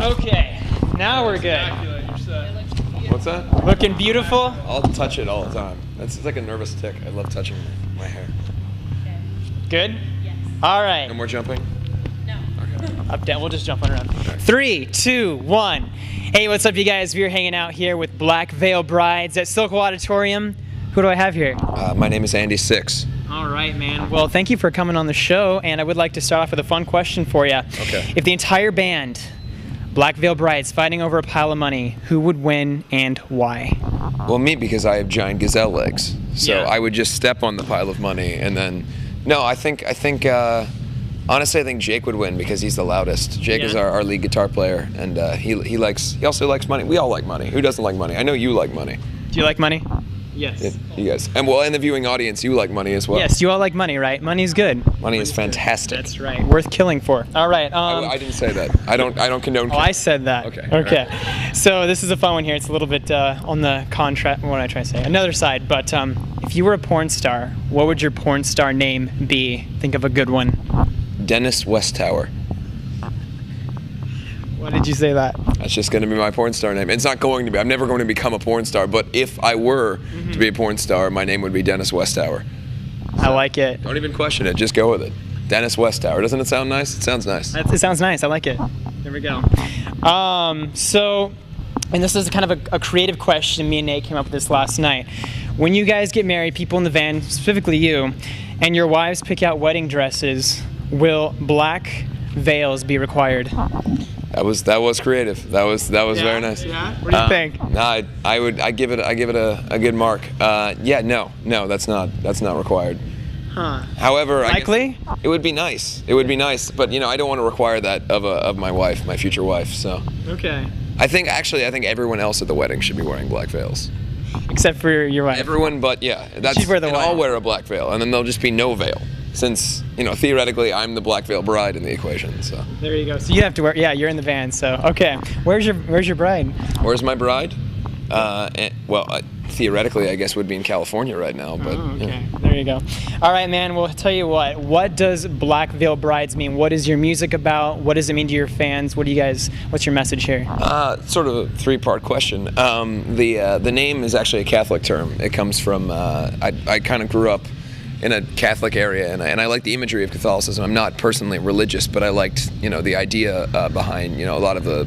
Okay, now we're good. What's that? Looking beautiful. I'll touch it all the time. It's like a nervous tick. I love touching my hair. Good? Yes. All right. No more jumping? No. Okay. Up, down. We'll just jump on around. Right. 3, 2, 1. Hey, what's up, you guys? We're hanging out here with Black Veil Brides at Sixx Auditorium. Who do I have here? My name is Andy Sixx. All right, man. Well, thank you for coming on the show, and I would like to start off with a fun question for you. Okay. If the entire band, Black Veil Brides, fighting over a pile of money, who would win and why? Well, me, because I have giant gazelle legs. So Yeah. I would just step on the pile of money and then... No, I think honestly, I think Jake would win because he's the loudest. Jake is our lead guitar player, and he also likes money. We all like money. Who doesn't like money? I know you like money. Do you like money? Yes. You guys. And well, in the viewing audience, you like money as well. Yes, you all like money, right? Money's good. Money is fantastic. That's right. Worth killing for. All right. I didn't say that. I don't condone. Oh, I said that. Okay. Okay. Right. So this is a fun one here. It's a little bit on the contract. What am I trying to say? Another side. But if you were a porn star, what would your porn star name be? Think of a good one. Dennis Westtower. Why did you say that? That's just going to be my porn star name. It's not going to be. I'm never going to become a porn star. But if I were to be a porn star, my name would be Dennis Westtower. So I like it. Don't even question it. Just go with it. Dennis Westtower. Doesn't it sound nice? It sounds nice. It sounds nice. I like it. There we go. So, and this is kind of a creative question. Me and Nate came up with this last night. When you guys get married, people in the van, specifically you, and your wives pick out wedding dresses, will black veils be required? That was creative. That was very nice. Yeah. What do you think? No, I give it a good mark. No, that's not required. Huh. However, likely I guess it would be nice. It would be nice, but I don't want to require that of my wife, my future wife. So. Okay. I think everyone else at the wedding should be wearing black veils. Except for your wife. Everyone, but that's. She'd wear the white. I'll wear a black veil, and then there'll just be no veil. Since, theoretically, I'm the black veil bride in the equation, so. There you go. So you have to wear, you're in the van, so, okay. Where's your bride? Where's my bride? Theoretically, I guess would be in California right now, but. Oh, okay. There you go. All right, man, well, tell you what does Black Veil Brides mean? What is your music about? What does it mean to your fans? What's your message here? Sort of a three-part question. The name is actually a Catholic term. It comes from, I kind of grew up in a Catholic area, and I like the imagery of Catholicism. I'm not personally religious, but I liked, the idea behind, a lot of the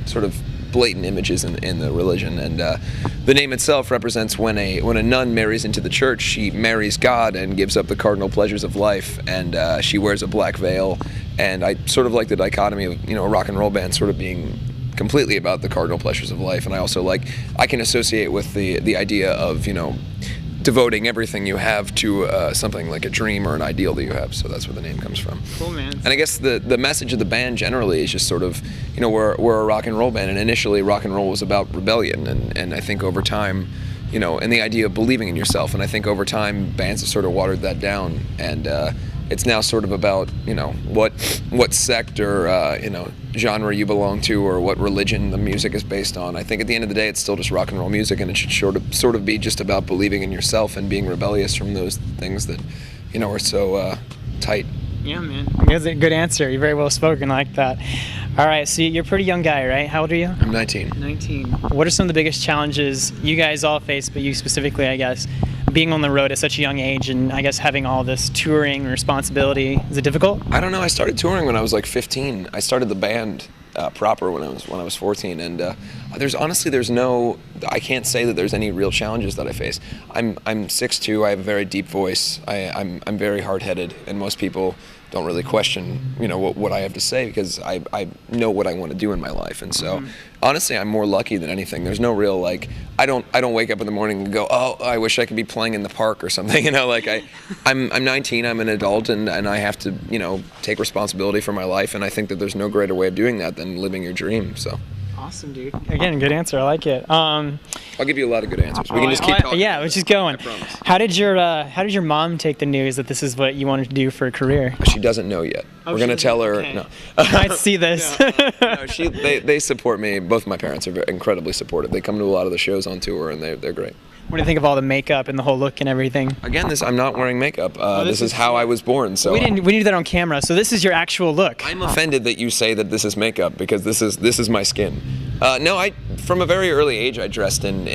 sort of blatant images in the religion. And the name itself represents when a nun marries into the church, she marries God and gives up the cardinal pleasures of life, and she wears a black veil. And I sort of like the dichotomy of, a rock and roll band sort of being completely about the cardinal pleasures of life. And I also I can associate with the idea of, devoting everything you have to something like a dream or an ideal that you have. So that's where the name comes from. Cool, man. And I guess the message of the band generally is just sort of, we're a rock and roll band, and initially rock and roll was about rebellion, and I think over time, and the idea of believing in yourself, and I think over time bands have sort of watered that down, and it's now sort of about, what sect or, genre you belong to, or what religion the music is based on. I think at the end of the day, it's still just rock and roll music, and it should sort of be just about believing in yourself and being rebellious from those things that, are so tight. Yeah, man. That's a good answer. You're very well spoken. I like that. All right, so you're a pretty young guy, right? How old are you? I'm 19. 19. What are some of the biggest challenges you guys all face, but you specifically, I guess, being on the road at such a young age, and I guess having all this touring responsibility? Is it difficult? I don't know. I started touring when I was like 15. I started the band proper when I was 14, and I can't say that there's any real challenges that I face. I'm 6'2". I have a very deep voice. I'm very hard-headed, and most people don't really question, what I have to say, because I know what I want to do in my life. And so, honestly, I'm more lucky than anything. There's no real, I don't wake up in the morning and go, oh, I wish I could be playing in the park or something, I'm 19, I'm an adult, and I have to, take responsibility for my life, and I think that there's no greater way of doing that than living your dream, so. Awesome, dude. Again, good answer. I like it. I'll give you a lot of good answers. We can just keep talking. Yeah, let's just going. I promise. How did your mom take the news that this is what you wanted to do for a career? She doesn't know yet. We're gonna tell her. Okay. No. I might see this. They support me. Both my parents are incredibly supportive. They come to a lot of the shows on tour, and they're great. What do you think of all the makeup and the whole look and everything? Again, I'm not wearing makeup. This is how I was born. So we didn't do that on camera. So this is your actual look. I'm offended that you say that this is makeup because this is my skin. No, from a very early age I dressed in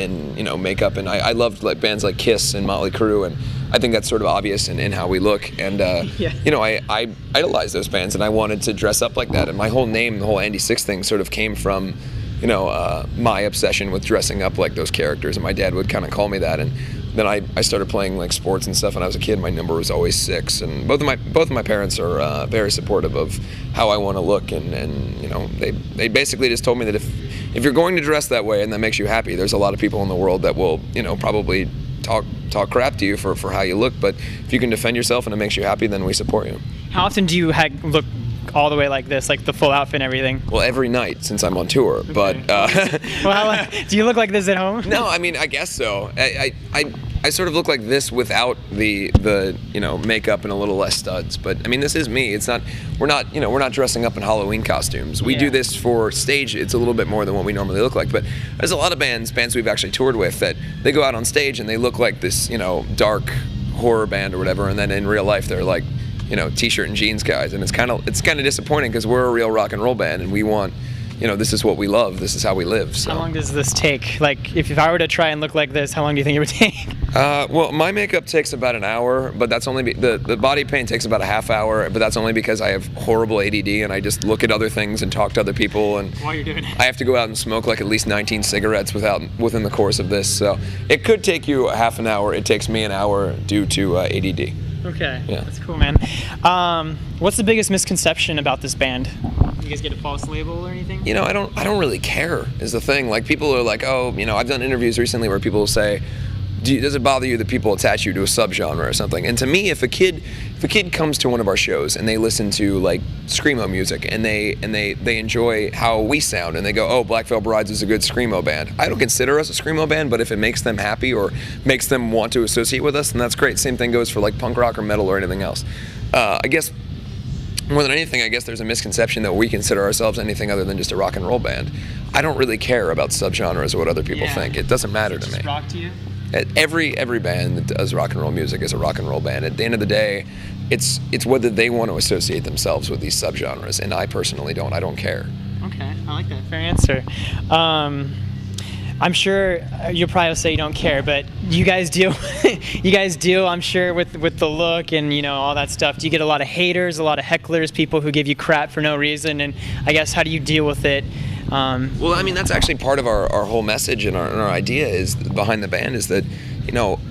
makeup, and I loved like bands like Kiss and Motley Crue, and I think that's sort of obvious in how we look. And I idolized those bands, and I wanted to dress up like that. And my whole name, the whole Andy Sixx thing, sort of came from my obsession with dressing up like those characters, and my dad would kind of call me that. And then I started playing like sports and stuff when I was a kid. My number was always 6, and both of my parents are very supportive of how I want to look, and they basically just told me that if you're going to dress that way and that makes you happy, there's a lot of people in the world that will probably talk crap to you for how you look, but if you can defend yourself and it makes you happy, then we support you. How often do you look all the way like this, like the full outfit and everything? Well, every night since I'm on tour. Okay. But well, do you look like this at home? No, I mean, I guess so. I sort of look like this without the makeup and a little less studs. But I mean, this is me. It's not. We're not dressing up in Halloween costumes. We do this for stage. It's a little bit more than what we normally look like. But there's a lot of bands we've actually toured with that they go out on stage and they look like this dark horror band or whatever, and then in real life they're like t-shirt and jeans guys, and it's kind of disappointing because we're a real rock and roll band and we want this is what we love, this is how we live. So how long does this take? Like if I were to try and look like this, how long do you think it would take? Well, my makeup takes about an hour, but that's only the body paint takes about a half hour, but that's only because I have horrible ADD and I just look at other things and talk to other people, and while you're doing it, I have to go out and smoke like at least 19 cigarettes within the course of this, so it could take you a half an hour. It takes me an hour due to ADD. Okay, yeah. That's cool, man. What's the biggest misconception about this band? You guys get a false label or anything? I don't really care is the thing. Like people are like, oh, I've done interviews recently where people will say, does it bother you that people attach you to a subgenre or something? And to me, if a kid comes to one of our shows and they listen to like screamo music and they enjoy how we sound and they go, oh, Black Veil Brides is a good screamo band, I don't consider us a screamo band, but if it makes them happy or makes them want to associate with us, then that's great. Same thing goes for like punk rock or metal or anything else. I guess more than anything, I guess there's a misconception that we consider ourselves anything other than just a rock and roll band. I don't really care about subgenres or what other people think. It doesn't matter to me. Does rock to you? Every band that does rock and roll music is a rock and roll band. At the end of the day, it's whether they want to associate themselves with these subgenres, and I personally don't. I don't care. Okay, I like that. Fair answer. I'm sure you'll probably say you don't care, but you guys deal, I'm sure, with the look and all that stuff. Do you get a lot of haters, a lot of hecklers, people who give you crap for no reason? And I guess how do you deal with it? Well, I mean, that's actually part of our whole message and our idea is behind the band is that,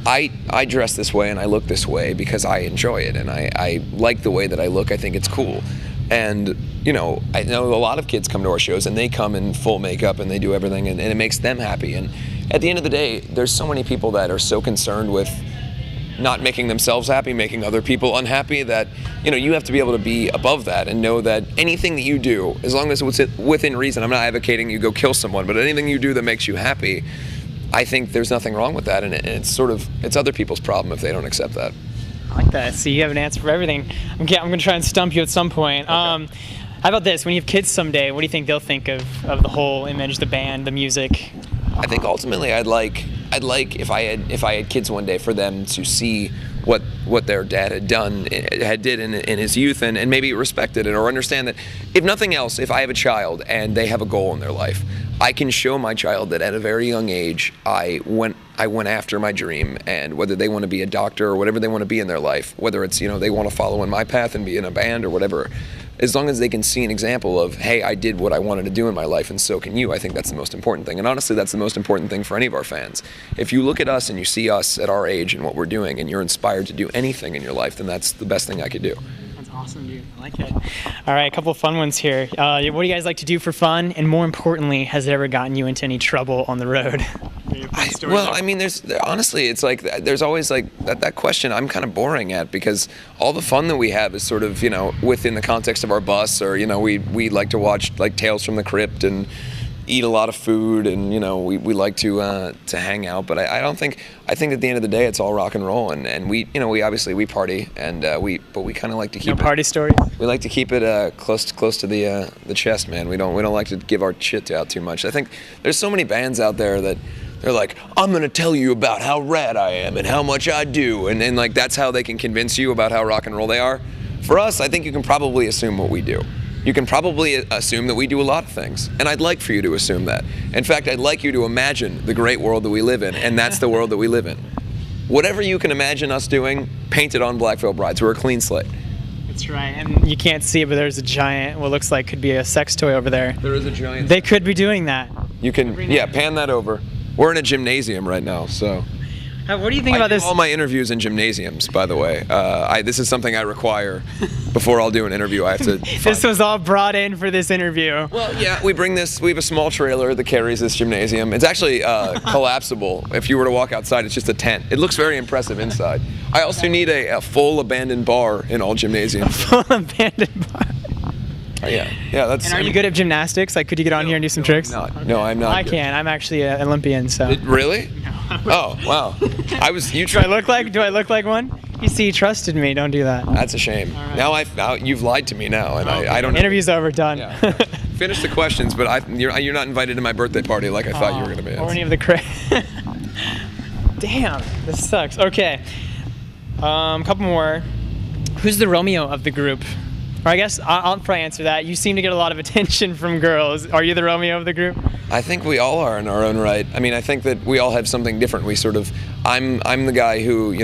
I dress this way and I look this way because I enjoy it and I like the way that I look. I think it's cool. And, I know a lot of kids come to our shows and they come in full makeup and they do everything and it makes them happy. And at the end of the day, there's so many people that are so concerned with not making themselves happy, making other people unhappy, that you have to be able to be above that and know that anything that you do, as long as it's within reason, I'm not advocating you go kill someone, but anything you do that makes you happy, I think there's nothing wrong with that, and it's other people's problem if they don't accept that. I like that. So you have an answer for everything. I'm going to try and stump you at some point. Okay. How about this? When you have kids someday, what do you think they'll think of the whole image, the band, the music? I think ultimately I'd like if I had kids one day for them to see what their dad did in his youth and maybe respected it or understand that, if nothing else, if I have a child and they have a goal in their life, I can show my child that at a very young age I went after my dream, and whether they want to be a doctor or whatever they want to be in their life, whether it's they want to follow in my path and be in a band or whatever, as long as they can see an example of, hey, I did what I wanted to do in my life and so can you, I think that's the most important thing. And honestly, that's the most important thing for any of our fans. If you look at us and you see us at our age and what we're doing and you're inspired to do anything in your life, then that's the best thing I could do. That's awesome, dude. I like it. All right, a couple of fun ones here. What do you guys like to do for fun? And more importantly, has it ever gotten you into any trouble on the road? Well, I mean, honestly, it's like there's always like that question I'm kind of boring at, because all the fun that we have is sort of within the context of our bus, or we like to watch like Tales from the Crypt and eat a lot of food, and we like to hang out. But I think at the end of the day it's all rock and roll, and we obviously we party, and we kind of like to keep party stories. We like to keep it close to the chest, man. We don't like to give our shit out too much. I think there's so many bands out there that They're like, I'm gonna tell you about how rad I am and how much I do, and like that's how they can convince you about how rock and roll they are. For us, I think you can probably assume what we do. You can probably assume that we do a lot of things, and I'd like for you to assume that. In fact, I'd like you to imagine the great world that we live in, and that's the world that we live in. Whatever you can imagine us doing, paint it on Black Veil Brides. We're a clean slate. That's right, and you can't see it, but there's a giant, what looks like could be a sex toy over there. There is a giant. They could be doing that. You can, yeah, pan that over. We're in a gymnasium right now, so. What do you think about this? All my interviews in gymnasiums, by the way. This is something I require before I'll do an interview. I have to. This was all brought in for this interview. Well, yeah, we bring this. We have a small trailer that carries this gymnasium. It's actually collapsible. If you were to walk outside, it's just a tent. It looks very impressive inside. I also need a full abandoned bar in all gymnasiums. Full abandoned bar. Yeah, that's. And are you good at gymnastics? Like, could you get on here and do some tricks? No, I'm not. I can. I'm actually an Olympian, so. Really? No. Oh, wow. Do I look like one? You see, you trusted me. Don't do that. That's a shame. Right. Now you've lied to me now, and okay. I don't. Interview's over. Done. Yeah. Finish the questions, but you're not invited to my birthday party like I thought you were gonna be. Or any of the Damn, this sucks. Okay. Couple more. Who's the Romeo of the group? Or I guess I'll probably answer that. You seem to get a lot of attention from girls. Are you the Romeo of the group? I think we all are in our own right. I mean, I think that we all have something different. I'm the guy who,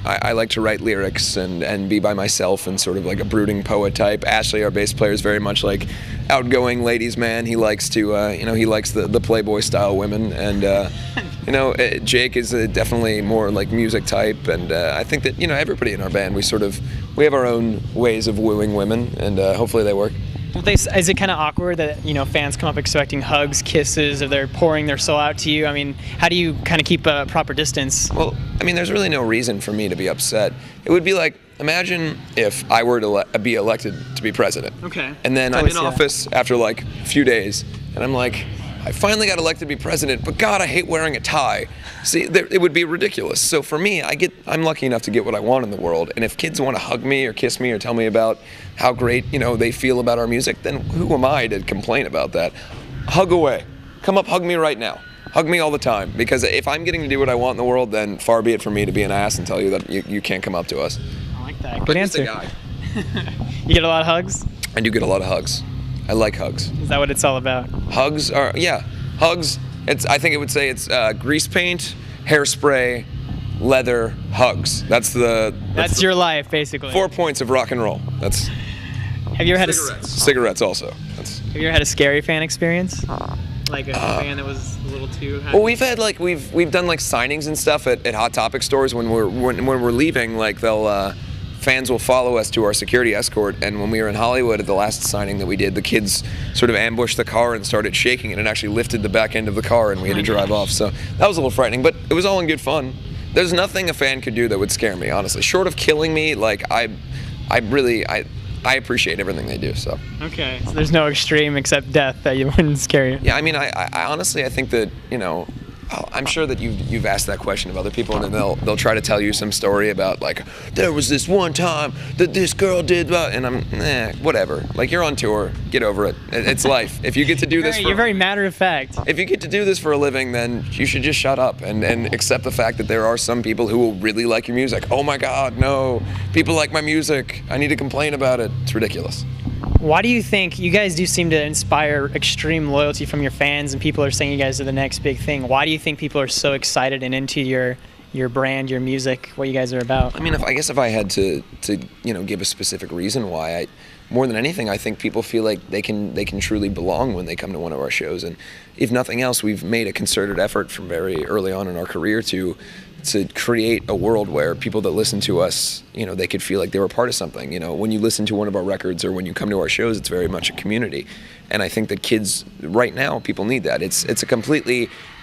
I like to write lyrics and be by myself and sort of like a brooding poet type. Ashley, our bass player, is very much like outgoing ladies' man. He likes to, he likes the Playboy style women. And, Jake is definitely more like music type. And I think that, everybody in our band, we have our own ways of wooing women, and hopefully they work. Well, is it kind of awkward that fans come up expecting hugs, kisses, or they're pouring their soul out to you? I mean, how do you kind of keep a proper distance? Well, I mean, there's really no reason for me to be upset. It would be like, imagine if I were to be elected to be president. Okay. And then I'm in office after like a few days, and I'm like, I finally got elected to be president, but God, I hate wearing a tie. See, it would be ridiculous. So for me, I'm lucky enough to get what I want in the world. And if kids want to hug me or kiss me or tell me about how great, they feel about our music, then who am I to complain about that? Hug away. Come up, hug me right now. Hug me all the time. Because if I'm getting to do what I want in the world, then far be it for me to be an ass and tell you that you can't come up to us. I like that. Good answer. Guy. You get a lot of hugs? I do get a lot of hugs. I like hugs. Is that what it's all about? Hugs are, hugs. I think it would say it's grease paint, hairspray, leather, hugs. That's your life, basically. 4 points of rock and roll. Have you ever had cigarettes also. Have you ever had a scary fan experience? Like a fan that was a little too high? Well, we've done like signings and stuff at Hot Topic stores when we're leaving. Like fans will follow us to our security escort, and when we were in Hollywood at the last signing that we did, the kids sort of ambushed the car and started shaking it and actually lifted the back end of the car, and we had to drive off. So that was a little frightening, but it was all in good fun. There's nothing a fan could do that would scare me, honestly. Short of killing me, like I appreciate everything they do. So. Okay, so there's no extreme except death that you wouldn't scare you. Yeah, I mean, I honestly, I think that, I'm sure that you've asked that question of other people, and then they'll try to tell you some story about like, there was this one time that this girl did, and I'm whatever. Like, you're on tour, get over it. It's life. If you get to do this, you're very matter of fact. If you get to do this for a living, then you should just shut up and accept the fact that there are some people who will really like your music. Oh my God, no! People like my music. I need to complain about it. It's ridiculous. Why do you think you guys do seem to inspire extreme loyalty from your fans, and people are saying you guys are the next big thing? Why do you think people are so excited and into your brand, your music, what you guys are about? I mean, if I had to give a specific reason why, more than anything, I think people feel like they can truly belong when they come to one of our shows. And if nothing else, we've made a concerted effort from very early on in our career to create a world where people that listen to us, they could feel like they were part of something. When you listen to one of our records or when you come to our shows, it's very much a community. And I think that kids right now, people need that. It's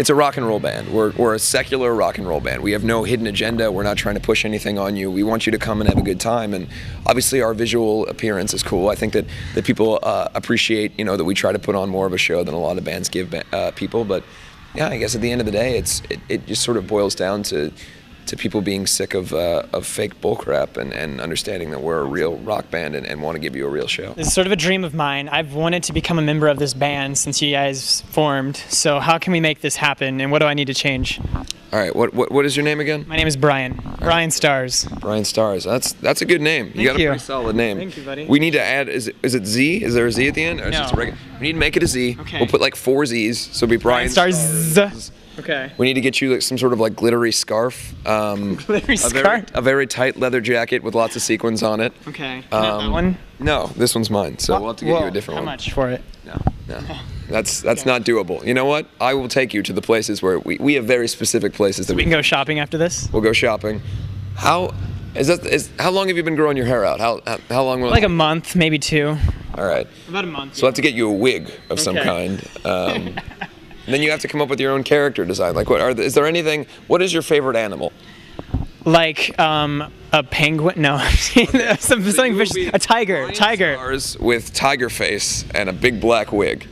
a rock and roll band. We're a secular rock and roll band. We have no hidden agenda. We're not trying to push anything on you. We want you to come and have a good time. And obviously our visual appearance is cool. I think that people appreciate, that we try to put on more of a show than a lot of bands give people. But yeah, I guess at the end of the day, it just sort of boils down to to people being sick of fake bullcrap and understanding that we're a real rock band and want to give you a real show. This is sort of a dream of mine. I've wanted to become a member of this band since you guys formed. So how can we make this happen, and what do I need to change? All right, what is your name again? My name is Bryan. BryanStars. BryanStars. That's a good name. You got a pretty solid name. Thank you, buddy. We need to add. Is it Z? Is there a Z at the end? Or is it just a regular? We need to make it a Z. Okay. We'll put like 4 Z's, so it'll be BryanStars. Okay. We need to get you like some sort of like glittery scarf. Glittery scarf? A very tight leather jacket with lots of sequins on it. Okay. Can I have that one? No, this one's mine. So we'll have to get you a different one. How much for it? No. That's not doable. You know what? I will take you to the places where we have very specific places that We can go shopping after this? We'll go shopping. How long have you been growing your hair out? How long? Like a month, maybe 2. All right. About a month. So we'll have to get you a wig of some kind. Then you have to come up with your own character design. Like, is there anything? What is your favorite animal? Like a penguin? No, something vicious. A tiger. Stars with tiger face and a big black wig.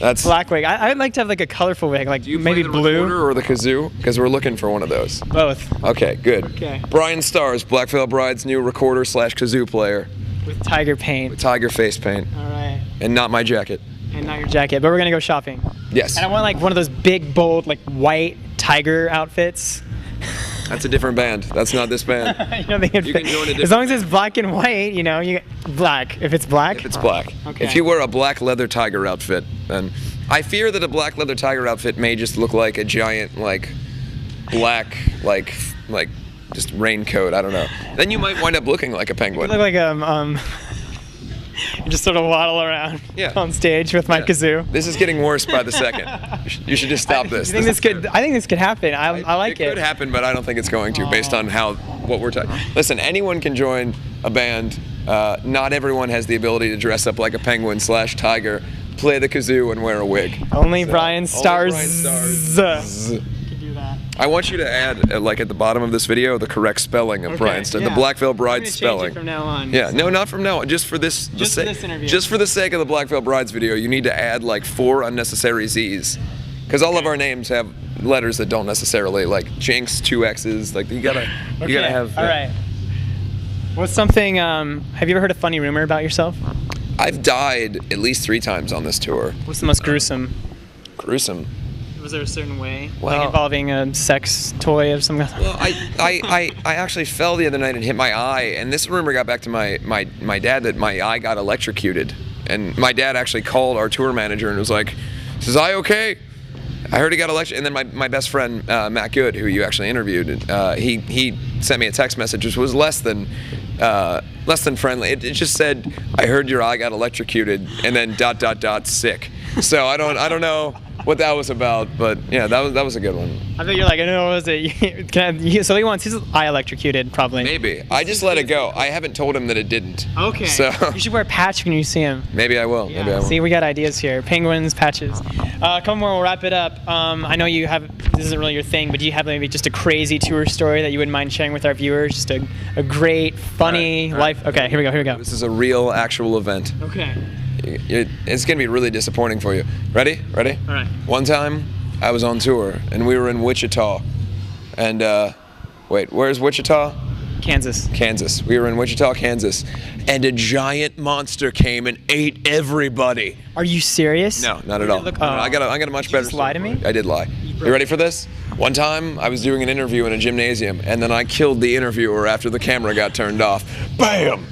That's black wig. I'd like to have like a colorful wig, like maybe blue. Or the kazoo? Because we're looking for one of those. Both. Okay, good. Okay. BryanStars, Black Veil Bride's new recorder / kazoo player. With tiger paint. With tiger face paint. All right. And not my jacket. And not your jacket, but we're gonna go shopping. Yes. And I want like one of those big, bold, like white tiger outfits. That's a different band. That's not this band. You don't think you can join a different as long as it's black and white, you know, you black. If it's black. If it's black. Okay. If you wear a black leather tiger outfit, then I fear that a black leather tiger outfit may just look like a giant like black like just raincoat. I don't know. Then you might wind up looking like a penguin. You look like you just sort of waddle around on stage with my kazoo. This is getting worse by the second. You should just stop this. I think this could happen. I like it. It could happen, but I don't think it's going to, based on what we're talking. Listen, anyone can join a band. Not everyone has the ability to dress up like a penguin / tiger, play the kazoo, and wear a wig. Only BryanStars. BryanStars. I want you to add, like at the bottom of this video, the correct spelling of BryanStars, the Black Veil Bride spelling. From now on. Yeah, no, not from now on. Just for this. Just for this interview. Just for the sake of the Black Veil Brides video, you need to add like 4 unnecessary Z's, because all of our names have letters that don't necessarily, like Jinx, 2 X's. Like you gotta have. All right. What's something? Have you ever heard a funny rumor about yourself? I've died at least 3 times on this tour. What's the most gruesome? Gruesome. Was there a certain way, well, like involving a sex toy of some kind? Well, I actually fell the other night and hit my eye, and this rumor got back to my dad that my eye got electrocuted, and my dad actually called our tour manager and was like, "Is his eye okay?" I heard he got electrocuted, and then my best friend Matt Good, who you actually interviewed, he sent me a text message which was less than friendly. It just said, "I heard your eye got electrocuted," and then ... sick. So I don't know what that was about, but yeah, that was a good one. I thought you're like, I don't know, what was it? So he wants his eye electrocuted, probably. Maybe. I just let it go. I haven't told him that it didn't. Okay. So you should wear a patch when you see him. Maybe I will. Yeah. Maybe I will. See, we got ideas here. Penguins, patches. A couple more, we'll wrap it up. I know you have, this isn't really your thing, but do you have maybe just a crazy tour story that you wouldn't mind sharing with our viewers? Just a great, funny life. Okay, here we go. This is a real, actual event. Okay. It's going to be really disappointing for you. Ready? All right. One time, I was on tour, and we were in Wichita. And, wait, where's Wichita? Kansas. We were in Wichita, Kansas. And a giant monster came and ate everybody. Are you serious? No, not at all. No, I got a much better story. Did you just lie to me? I did lie. You ready for this? One time, I was doing an interview in a gymnasium, and then I killed the interviewer after the camera got turned off. Bam!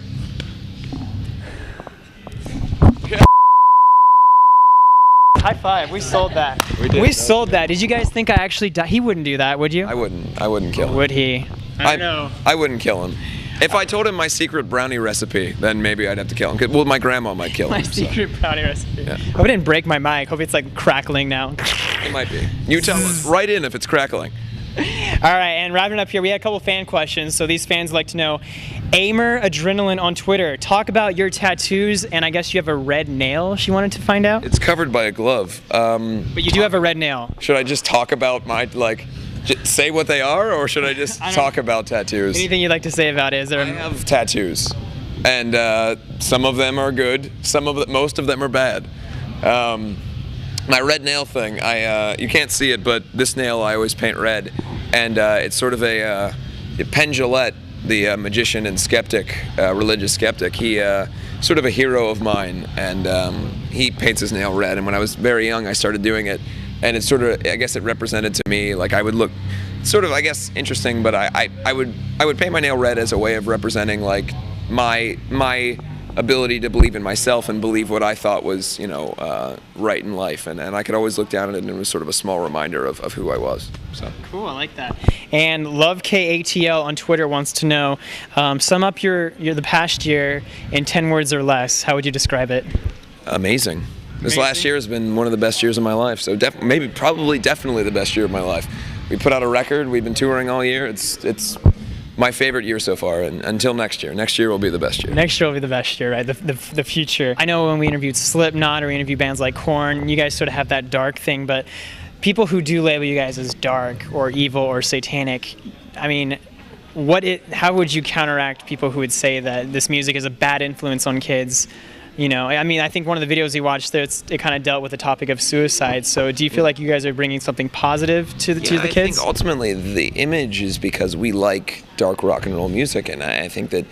High five. We sold that. We sold that. Did you guys think I actually died? He wouldn't do that, would you? I wouldn't kill him. Would he? I don't know. I wouldn't kill him. If I told him my secret brownie recipe, then maybe I'd have to kill him. Well, my grandma might kill him. My secret brownie recipe. Yeah. Hope it didn't break my mic. Hope it's like crackling now. It might be. You tell us. Write in if it's crackling. All right, and wrapping up here, we had a couple fan questions. So these fans like to know, Aimer Adrenaline on Twitter, talk about your tattoos, and I guess you have a red nail she wanted to find out? It's covered by a glove. But you do have a red nail. Should I just talk about my, say what they are, or should I just talk about tattoos? Anything you'd like to say about it? I have tattoos, and some of them are good, most of them are bad. My red nail thing, you can't see it, but this nail I always paint red, and it's sort of a Penn Jillette, the magician and skeptic, religious skeptic. He sort of a hero of mine, and he paints his nail red. And when I was very young, I started doing it, and it sort of, I guess, it represented to me like I would look, sort of, I guess, interesting. But I would paint my nail red as a way of representing like my ability to believe in myself and believe what I thought was, you know, right in life, and I could always look down at it, and it was sort of a small reminder of who I was. So cool, I like that. And LoveKATL on Twitter wants to know, sum up your the past year in 10 words or less. How would you describe it? Amazing. This last year has been one of the best years of my life. So definitely the best year of my life. We put out a record. We've been touring all year. It's my favorite year so far, and until next year. Next year will be the best year. Next year will be the best year, right? The future. I know when we interviewed Slipknot or we interviewed bands like Korn, you guys sort of have that dark thing, but people who do label you guys as dark or evil or satanic, I mean, how would you counteract people who would say that this music is a bad influence on kids? You know, I mean, I think one of the videos we watched there, it kind of dealt with the topic of suicide. So do you feel like you guys are bringing something positive to the kids? I think ultimately the image is because we like dark rock and roll music, and I think that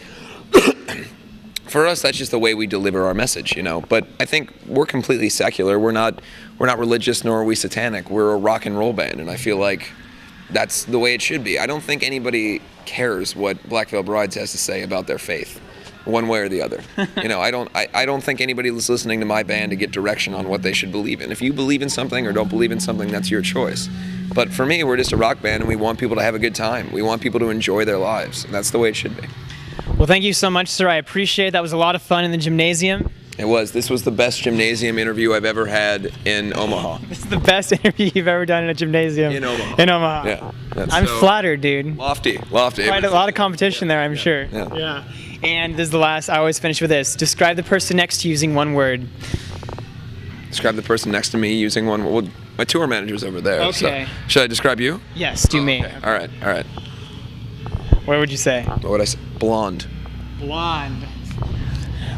for us that's just the way we deliver our message, you know. But I think we're completely secular. We're not religious, nor are we satanic. We're a rock and roll band, and I feel like that's the way it should be. I don't think anybody cares what Black Veil Brides has to say about their faith, one way or the other. You know, I don't think anybody is listening to my band to get direction on what they should believe in. If you believe in something or don't believe in something, that's your choice. But for me, we're just a rock band, and we want people to have a good time. We want people to enjoy their lives, and that's the way it should be. Well, thank you so much, sir. I appreciate it. That was a lot of fun in the gymnasium. It was. This was the best gymnasium interview I've ever had in Omaha. This is the best interview you've ever done in a gymnasium. In Omaha. In Omaha. Yeah. I'm flattered, dude. Lofty. Quite a lot of competition there, I'm sure. Yeah. And this is the last, I always finish with this. Describe the person next to you using one word. Describe the person next to me using one word. Well, my tour manager's over there. Okay. So, should I describe you? Yes, do me. Okay. All right. What would you say? What would I say? Blonde. Blonde.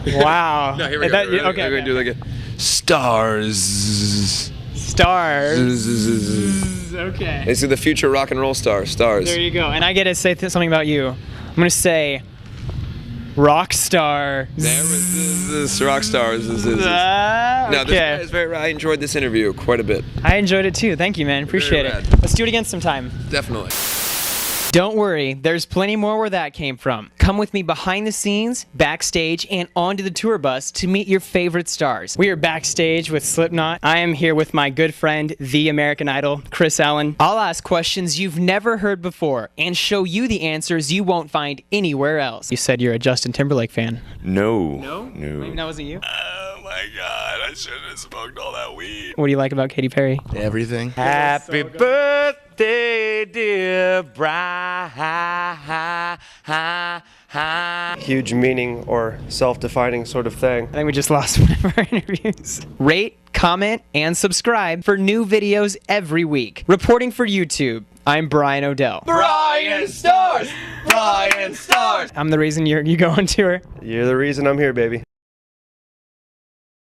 Wow. No, here we go. Okay. We're going to do that again. Stars. Okay. These are the future rock and roll stars. There you go. And I get to say something about you. I'm going to say rock star. This rock stars. Okay. No, this guy is very. I enjoyed this interview quite a bit. I enjoyed it too. Thank you, man. Appreciate it. Let's do it again sometime. Definitely. Don't worry, there's plenty more where that came from. Come with me behind the scenes, backstage, and onto the tour bus to meet your favorite stars. We are backstage with Slipknot. I am here with my good friend, the American Idol, Chris Allen. I'll ask questions you've never heard before and show you the answers you won't find anywhere else. You said you're a Justin Timberlake fan. No. No? Maybe that wasn't you? Oh my God, I shouldn't have smoked all that weed. What do you like about Katy Perry? Everything. Happy birthday, dear Brian. Huge meaning or self-defining sort of thing. I think we just lost one of our interviews. Rate, comment, and subscribe for new videos every week. Reporting for YouTube, I'm Bryan O'Dell. BryanStars! BryanStars! I'm the reason you go on tour. You're the reason I'm here, baby.